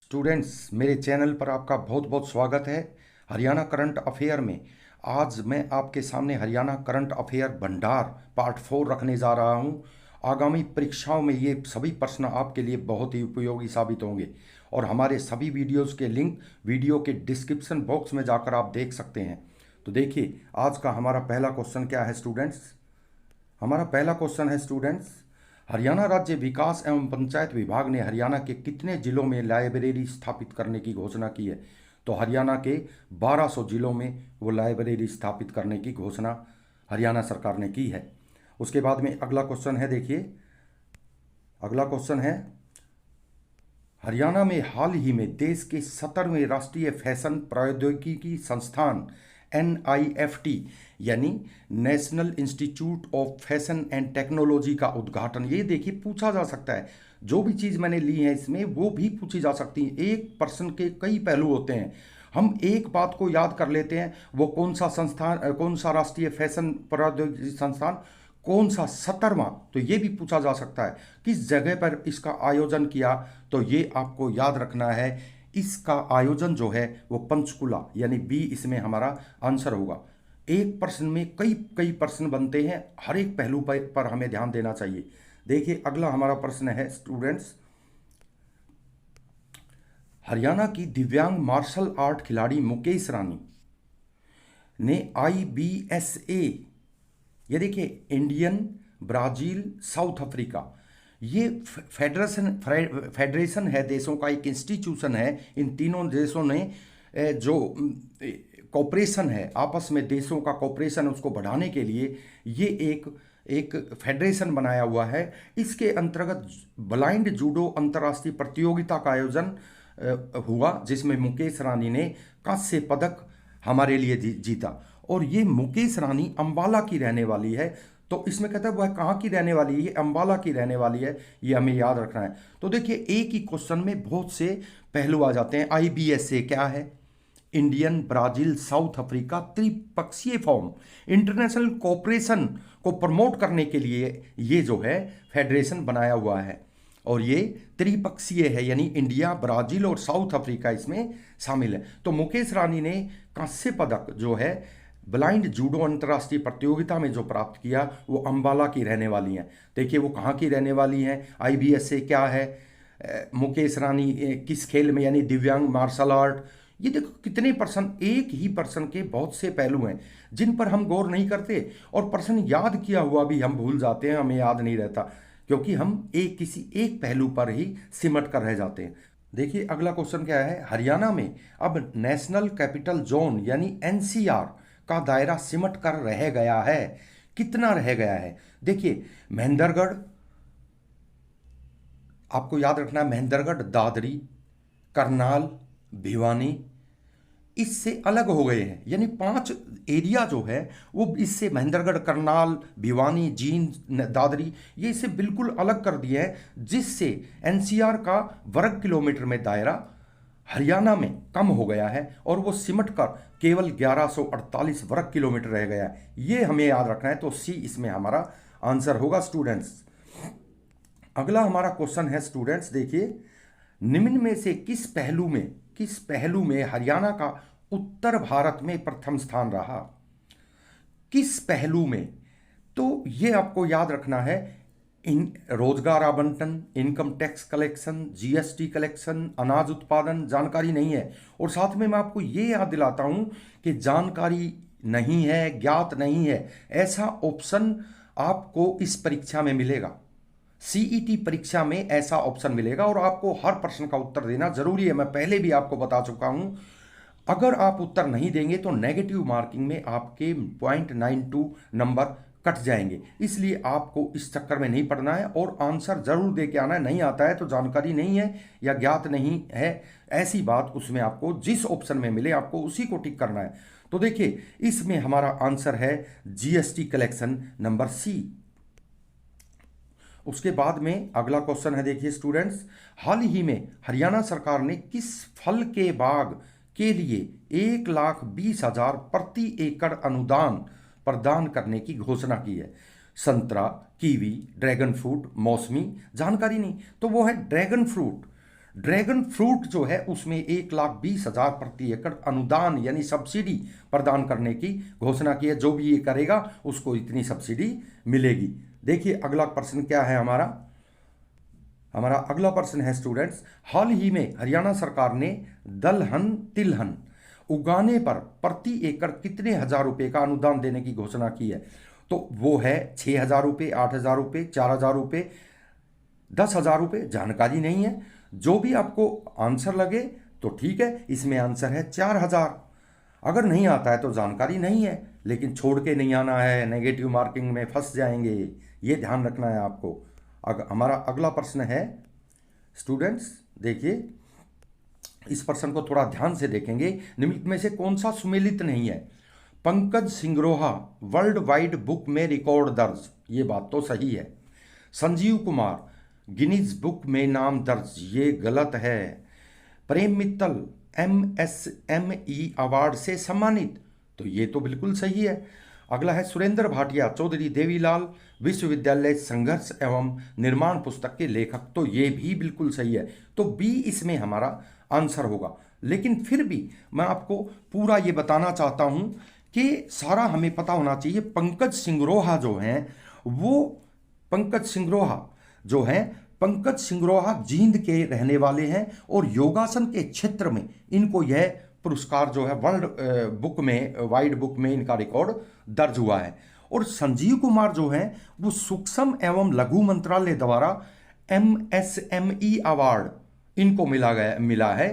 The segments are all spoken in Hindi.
स्टूडेंट्स, मेरे चैनल पर आपका बहुत बहुत स्वागत है। हरियाणा करंट अफेयर में आज मैं आपके सामने हरियाणा करंट अफेयर भंडार पार्ट 4 रखने जा रहा हूं। आगामी परीक्षाओं में ये सभी प्रश्न आपके लिए बहुत ही उपयोगी साबित होंगे और हमारे सभी वीडियोस के लिंक वीडियो के डिस्क्रिप्शन बॉक्स में जाकर आप देख सकते हैं। तो देखिए, आज का हमारा पहला क्वेश्चन क्या है स्टूडेंट्स। हमारा पहला क्वेश्चन है स्टूडेंट्स, हरियाणा राज्य विकास एवं पंचायत विभाग ने हरियाणा के कितने जिलों में लाइब्रेरी स्थापित करने की घोषणा की है। तो हरियाणा के 1200 जिलों में वो लाइब्रेरी स्थापित करने की घोषणा हरियाणा सरकार ने की है। उसके बाद में अगला क्वेश्चन है, देखिए अगला क्वेश्चन है, हरियाणा में हाल ही में देश के 17वें राष्ट्रीय फैशन प्रौद्योगिकी संस्थान NIFT यानी national institute of fashion and technology का उद्घाटन। ये देखिए, पूछा जा सकता है, जो भी चीज़ मैंने ली है इसमें वो भी पूछी जा सकती है। एक पर्सन के कई पहलू होते हैं, हम एक बात को याद कर लेते हैं, वो कौन सा संस्थान, कौन सा राष्ट्रीय फैशन प्रौद्योगिकी संस्थान, कौन सा 17वां, तो ये भी पूछा जा सकता है किस जगह पर इसका आयोजन किया। तो ये आपको याद रखना है, इसका आयोजन जो है वो पंचकुला यानी बी इसमें हमारा आंसर होगा। एक प्रश्न में कई कई प्रश्न बनते हैं, हर एक पहलू पर हमें ध्यान देना चाहिए। देखिए, अगला हमारा प्रश्न है स्टूडेंट्स, हरियाणा की दिव्यांग मार्शल आर्ट खिलाड़ी मुकेश रानी ने IBSA, ये देखिए इंडियन, ब्राज़ील, साउथ अफ्रीका, ये फेडरेशन है देशों का, एक इंस्टीट्यूशन है। इन तीनों देशों ने जो कॉपरेशन है, आपस में देशों का कॉपरेशन उसको बढ़ाने के लिए ये एक फेडरेशन बनाया हुआ है। इसके अंतर्गत ब्लाइंड जूडो अंतर्राष्ट्रीय प्रतियोगिता का आयोजन हुआ, जिसमें मुकेश रानी ने कांस्य पदक हमारे लिए जीता। और ये मुकेश रानी अंबाला की रहने वाली है। तो इसमें कहता है वह कहाँ की रहने वाली है, ये अंबाला की रहने वाली है, ये हमें याद रखना है। तो देखिए, एक ही क्वेश्चन में बहुत से पहलू आ जाते हैं। IBSA क्या है? इंडियन, ब्राज़ील, साउथ अफ्रीका त्रिपक्षीय फॉर्म, इंटरनेशनल कोऑपरेशन को प्रमोट करने के लिए ये जो है फेडरेशन बनाया हुआ है और ये त्रिपक्षीय है, यानी इंडिया, ब्राज़ील और साउथ अफ्रीका इसमें शामिल है। तो मुकेश रानी ने कांस्य पदक जो है ब्लाइंड जूडो अंतर्राष्ट्रीय प्रतियोगिता में जो प्राप्त किया, वो अंबाला की रहने वाली हैं। देखिए, वो कहाँ की रहने वाली हैं, IBSA क्या है, मुकेश रानी किस खेल में, यानी दिव्यांग मार्शल आर्ट। ये देखो कितने पर्सन, एक ही पर्सन के बहुत से पहलू हैं जिन पर हम गौर नहीं करते, और पर्सन याद किया हुआ भी हम भूल जाते हैं, हमें याद नहीं रहता, क्योंकि हम किसी एक पहलू पर ही सिमट कर रह जाते हैं। देखिए, अगला क्वेश्चन क्या है, हरियाणा में अब नेशनल कैपिटल जोन यानी NCR का दायरा सिमट कर रह गया है। कितना रह गया है? देखिए, महेंद्रगढ़, आपको याद रखना है, महेंद्रगढ़, दादरी, करनाल, भिवानी इससे अलग हो गए हैं, यानी 5 एरिया जो है वो इससे महेंद्रगढ़, करनाल, भिवानी, जींद, दादरी, ये इसे बिल्कुल अलग कर दिया है, जिससे NCR का वर्ग किलोमीटर में दायरा हरियाणा में कम हो गया है और वो सिमट कर केवल 1148 वर्ग किलोमीटर रह गया है। ये हमें याद रखना है। तो C इसमें हमारा आंसर होगा स्टूडेंट्स। अगला हमारा क्वेश्चन है स्टूडेंट्स, देखिए, निम्न में से किस पहलू में हरियाणा का उत्तर भारत में प्रथम स्थान रहा? किस पहलू में? तो ये आपको याद रखना है, इन रोजगार आवंटन, income tax collection, GST collection, अनाज उत्पादन, जानकारी नहीं है। और साथ में मैं आपको ये याद दिलाता हूं कि जानकारी नहीं है, ज्ञात नहीं है, ऐसा ऑप्शन आपको इस परीक्षा में मिलेगा। CET परीक्षा में ऐसा ऑप्शन मिलेगा और आपको हर प्रश्न का उत्तर देना जरूरी है। मैं पहले भी आपको बता चुका हूं, अगर आप उत्तर नहीं देंगे तो नेगेटिव मार्किंग में आपके 0.92 नंबर कट जाएंगे। इसलिए आपको इस चक्कर में नहीं पड़ना है और आंसर जरूर दे के आना है। नहीं आता है तो जानकारी नहीं है या ज्ञात नहीं है, ऐसी बात उसमें आपको जिस ऑप्शन में मिले आपको उसी को टिक करना है। तो देखिए, इसमें हमारा आंसर है GST कलेक्शन नंबर C। उसके बाद में अगला क्वेश्चन है, देखिए स्टूडेंट्स, हाल ही में हरियाणा सरकार ने किस फल के बाग के लिए 1,20,000 प्रति एकड़ अनुदान प्रदान करने की घोषणा की है? संतरा, कीवी, ड्रैगन फ्रूट, मौसमी, जानकारी नहीं। तो वो है ड्रैगन फ्रूट। ड्रैगन फ्रूट जो है उसमें 1,20,000 प्रति एकड़ अनुदान यानी सब्सिडी प्रदान करने की घोषणा की है। जो भी ये करेगा उसको इतनी सब्सिडी मिलेगी। देखिए अगला प्रश्न क्या है हमारा अगला प्रश्न है स्टूडेंट्स, हाल ही में हरियाणा सरकार ने दलहन तिलहन उगाने पर प्रति एकड़ कितने हजार रुपए का अनुदान देने की घोषणा की है? तो वो है 6,000 रुपये, 8,000 रुपये, 4,000 रुपये, 10,000 रुपये, जानकारी नहीं है। जो भी आपको आंसर लगे तो ठीक है, इसमें आंसर है 4,000। अगर नहीं आता है तो जानकारी नहीं है, लेकिन छोड़ के नहीं आना है, नेगेटिव मार्किंग में फंस जाएंगे, ये ध्यान रखना है आपको। हमारा अगला प्रश्न है स्टूडेंट्स, देखिए इस प्रश्न को थोड़ा ध्यान से देखेंगे। निम्नलिखित में से कौन सा सुमेलित नहीं है? Pankaj Singroha world wide book में रिकॉर्ड दर्ज, ये बात तो सही है। संजीव कुमार गिनीज बुक में नाम दर्ज, ये गलत है। प्रेम मित्तल MSME अवार्ड से सम्मानित, तो ये तो बिल्कुल सही है। अगला है सुरेंद्र भाटिया चौधरी देवीलाल विश्वविद्यालय संघर्ष एवं निर्माण पुस्तक के लेखक, तो ये भी बिल्कुल सही है। तो बी इसमें हमारा आंसर होगा। लेकिन फिर भी मैं आपको पूरा ये बताना चाहता हूं कि सारा हमें पता होना चाहिए। पंकज सिंगरोहा जींद के रहने वाले हैं और योगासन के क्षेत्र में इनको यह पुरस्कार जो है वाइड बुक में इनका रिकॉर्ड दर्ज हुआ है। और संजीव कुमार जो हैं वो सूक्ष्म एवं लघु मंत्रालय द्वारा MSME अवार्ड इनको मिला है।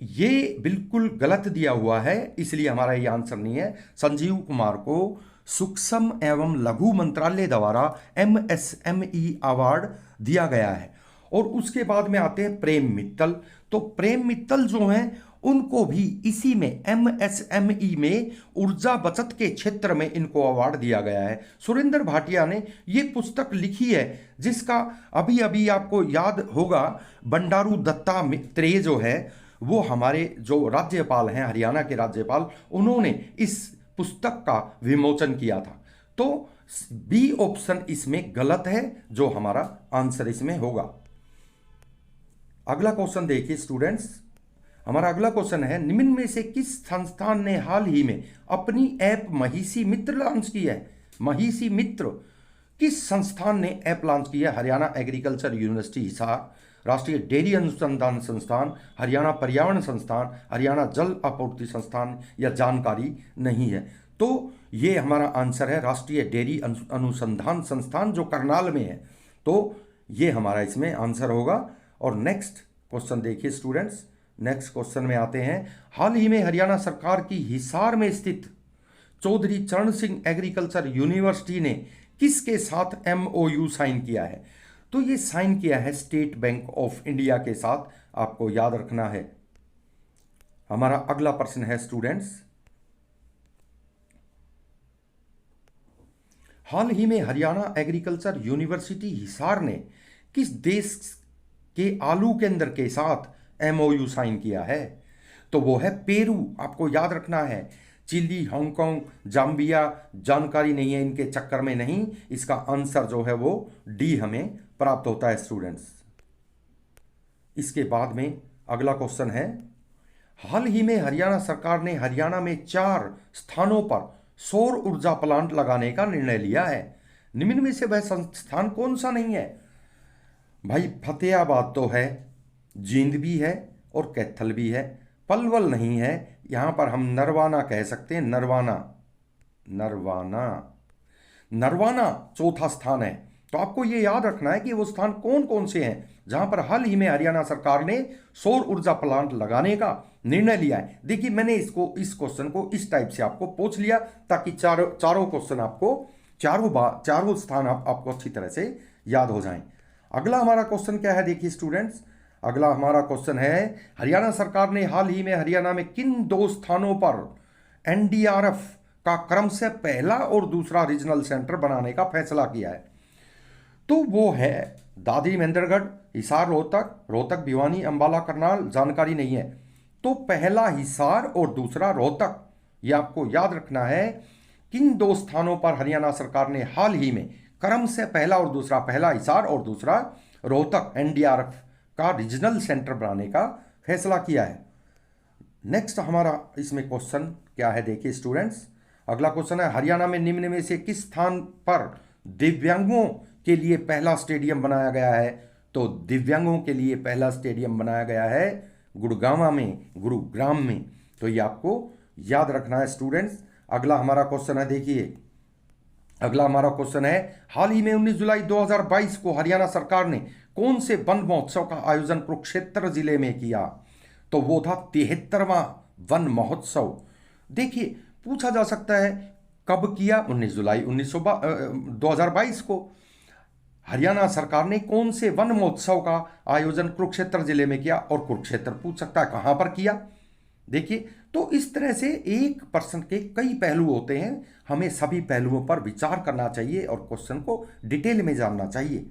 ये बिल्कुल गलत दिया हुआ है, इसलिए हमारा ये आंसर नहीं है। संजीव कुमार को सूक्ष्म एवं लघु मंत्रालय द्वारा MSME अवार्ड दिया गया है। और उसके बाद में आते हैं प्रेम मित्तल। तो प्रेम मित्तल जो हैं उनको भी इसी में MSME में ऊर्जा बचत के क्षेत्र में इनको अवार्ड दिया गया है। सुरेंद्र भाटिया ने ये पुस्तक लिखी है जिसका अभी अभी आपको याद होगा, बंडारू दत्तात्रेय जो है वो हमारे जो राज्यपाल हैं, हरियाणा के राज्यपाल, उन्होंने इस पुस्तक का विमोचन किया था। तो बी ऑप्शन इसमें गलत है, जो हमारा आंसर इसमें होगा। अगला क्वेश्चन देखिए स्टूडेंट्स, हमारा अगला क्वेश्चन है निम्न में से किस संस्थान ने हाल ही में अपनी ऐप महिषी मित्र लॉन्च की है? महिषी मित्र किस संस्थान ने ऐप लॉन्च की है? हरियाणा एग्रीकल्चर यूनिवर्सिटी हिसार, राष्ट्रीय डेयरी अनुसंधान संस्थान, हरियाणा पर्यावरण संस्थान, हरियाणा जल आपूर्ति संस्थान, या जानकारी नहीं है। तो ये हमारा आंसर है राष्ट्रीय डेयरी अनुसंधान संस्थान जो करनाल में है। तो ये हमारा इसमें आंसर होगा। और नेक्स्ट क्वेश्चन देखिए स्टूडेंट्स, नेक्स्ट क्वेश्चन में आते हैं। हाल ही में हरियाणा सरकार की हिसार में स्थित चौधरी चरण सिंह एग्रीकल्चर यूनिवर्सिटी ने किसके साथ MOU साइन किया है? तो ये साइन किया है स्टेट बैंक ऑफ इंडिया के साथ, आपको याद रखना है। हमारा अगला प्रश्न है स्टूडेंट्स, हाल ही में हरियाणा एग्रीकल्चर यूनिवर्सिटी हिसार ने किस देश के आलू केंद्र के साथ MOU साइन किया है? तो वो है पेरू, आपको याद रखना है। चिली, हांगकांग, जाम्बिया, जानकारी नहीं है, इनके चक्कर में नहीं, इसका आंसर जो है वो डी हमें प्राप्त होता है स्टूडेंट्स। इसके बाद में अगला क्वेश्चन है, हाल ही में हरियाणा सरकार ने हरियाणा में 4 स्थानों पर सौर ऊर्जा प्लांट लगाने का निर्णय लिया है। निम्न में से वह संस्थान कौन सा नहीं है? भाई फतेहाबाद तो है, जींद भी है और कैथल भी है, पलवल नहीं है। यहां पर हम नरवाना कह सकते हैं, नरवाना चौथा स्थान है। तो आपको ये याद रखना है कि वो स्थान कौन कौन से हैं जहां पर हाल ही में हरियाणा सरकार ने सौर ऊर्जा प्लांट लगाने का निर्णय लिया है। देखिए मैंने इस क्वेश्चन को इस टाइप से आपको पूछ लिया ताकि चारों क्वेश्चन आपको चारों स्थान आपको अच्छी तरह से याद हो जाएं। अगला हमारा क्वेश्चन क्या है देखिए स्टूडेंट्स, अगला हमारा क्वेश्चन है, हरियाणा सरकार ने हाल ही में हरियाणा में किन 2 स्थानों पर NDRF का क्रम से पहला और दूसरा रीजनल सेंटर बनाने का फैसला किया है? तो वो है दादरी महेंद्रगढ़, हिसार रोहतक भिवानी, अंबाला करनाल, जानकारी नहीं है। तो पहला हिसार और दूसरा रोहतक, ये आपको याद रखना है। किन 2 स्थानों पर हरियाणा सरकार ने हाल ही में क्रम से पहला और दूसरा, पहला हिसार और दूसरा रोहतक NDRF का रीजनल सेंटर बनाने का फैसला किया है। नेक्स्ट हमारा इसमें क्वेश्चन क्या है, देखिए स्टूडेंट्स, अगला क्वेश्चन है हरियाणा में निम्न में से किस स्थान पर दिव्यांगों के लिए पहला स्टेडियम बनाया गया है? तो दिव्यांगों के लिए पहला स्टेडियम बनाया गया है गुरुग्राम में। तो ये आपको याद रखना है स्टूडेंट्स। अगला हमारा क्वेश्चन है, देखिए अगला हमारा क्वेश्चन है हाल ही में 19 जुलाई 2022 को हरियाणा सरकार ने कौन से वन महोत्सव का आयोजन कुरुक्षेत्र जिले में किया? तो वो था 73वां वन महोत्सव। देखिए पूछा जा सकता है कब किया, 19 जुलाई 2022 को हरियाणा सरकार ने कौन से वन महोत्सव का आयोजन कुरुक्षेत्र जिले में किया, और कुरुक्षेत्र पूछ सकता है कहां पर किया। देखिए तो इस तरह से एक प्रश्न के कई पहलू होते हैं, हमें सभी पहलुओं पर विचार करना चाहिए और क्वेश्चन को डिटेल में जानना चाहिए।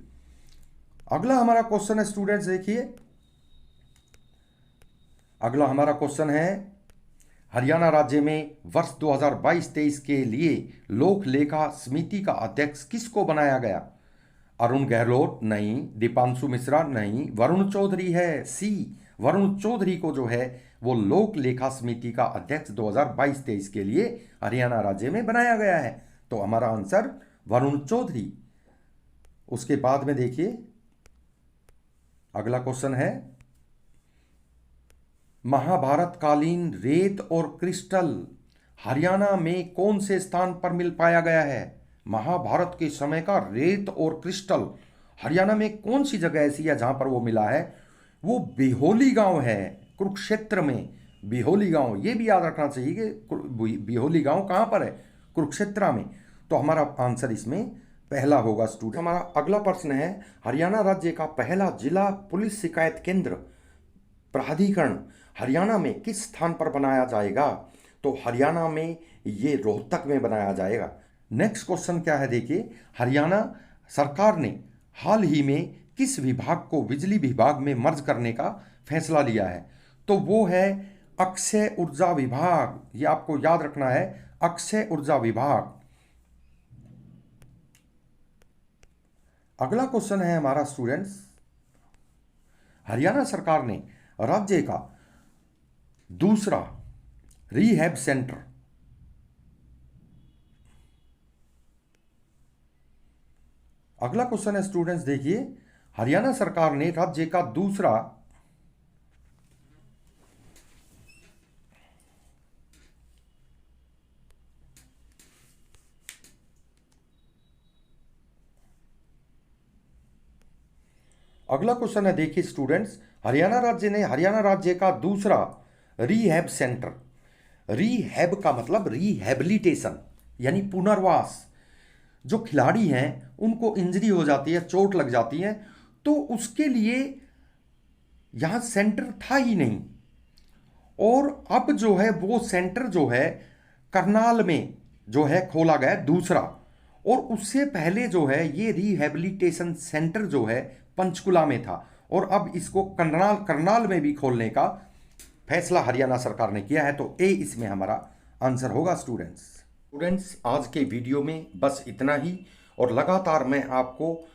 अगला हमारा क्वेश्चन है स्टूडेंट्स, देखिए अगला हमारा क्वेश्चन है हरियाणा राज्य में वर्ष 2022-23 के लिए लोक लेखा समिति का अध्यक्ष किसको बनाया गया? अरुण गहलोत नहीं, दीपांशु मिश्रा नहीं, वरुण चौधरी है। सी, वरुण चौधरी को जो है वो लोक लेखा समिति का अध्यक्ष 2022-23 के लिए हरियाणा राज्य में बनाया गया है। तो हमारा आंसर वरुण चौधरी। उसके बाद में देखिए अगला क्वेश्चन है महाभारत कालीन रेत और क्रिस्टल हरियाणा में कौन से स्थान पर मिल पाया गया है? महाभारत के समय का रेत और क्रिस्टल हरियाणा में कौन सी जगह ऐसी है जहां पर वो मिला है? वो बिहोली गांव है, कुरुक्षेत्र में बिहोली गांव। ये भी याद रखना चाहिए कि बिहोली गांव कहां पर है? कुरुक्षेत्र में। तो हमारा आंसर इसमें पहला होगा स्टूडेंट। हमारा अगला प्रश्न है हरियाणा राज्य का पहला जिला पुलिस शिकायत केंद्र प्राधिकरण हरियाणा में किस स्थान पर बनाया जाएगा? तो हरियाणा में ये रोहतक में बनाया जाएगा। नेक्स्ट क्वेश्चन क्या है, देखिए हरियाणा सरकार ने हाल ही में किस विभाग को बिजली विभाग में मर्ज करने का फैसला लिया है? तो वो है अक्षय ऊर्जा विभाग। ये आपको याद रखना है, अक्षय ऊर्जा विभाग। अगला क्वेश्चन है हमारा स्टूडेंट्स हरियाणा सरकार ने राज्य का दूसरा रिहैब सेंटर अगला क्वेश्चन है स्टूडेंट्स, देखिए हरियाणा सरकार ने राज्य का दूसरा अगला क्वेश्चन है, देखिए स्टूडेंट्स हरियाणा राज्य का दूसरा रिहैब सेंटर, रिहैब का मतलब रिहैबिलिटेशन यानी पुनर्वास। जो खिलाड़ी हैं उनको इंजरी हो जाती है, चोट लग जाती है, तो उसके लिए यहां सेंटर था ही नहीं, और अब जो है वो सेंटर जो है करनाल में जो है खोला गया दूसरा, और उससे पहले जो है ये रिहैबिलिटेशन सेंटर जो है पंचकुला में था, और अब इसको करनाल में भी खोलने का फैसला हरियाणा सरकार ने किया है। तो ए इसमें हमारा आंसर होगा स्टूडेंट्स। आज के वीडियो में बस इतना ही, और लगातार मैं आपको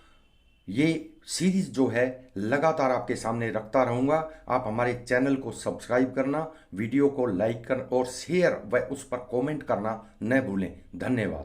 ये सीरीज जो है लगातार आपके सामने रखता रहूँगा। आप हमारे चैनल को सब्सक्राइब करना, वीडियो को लाइक करना और शेयर व उस पर कमेंट करना न भूलें। धन्यवाद।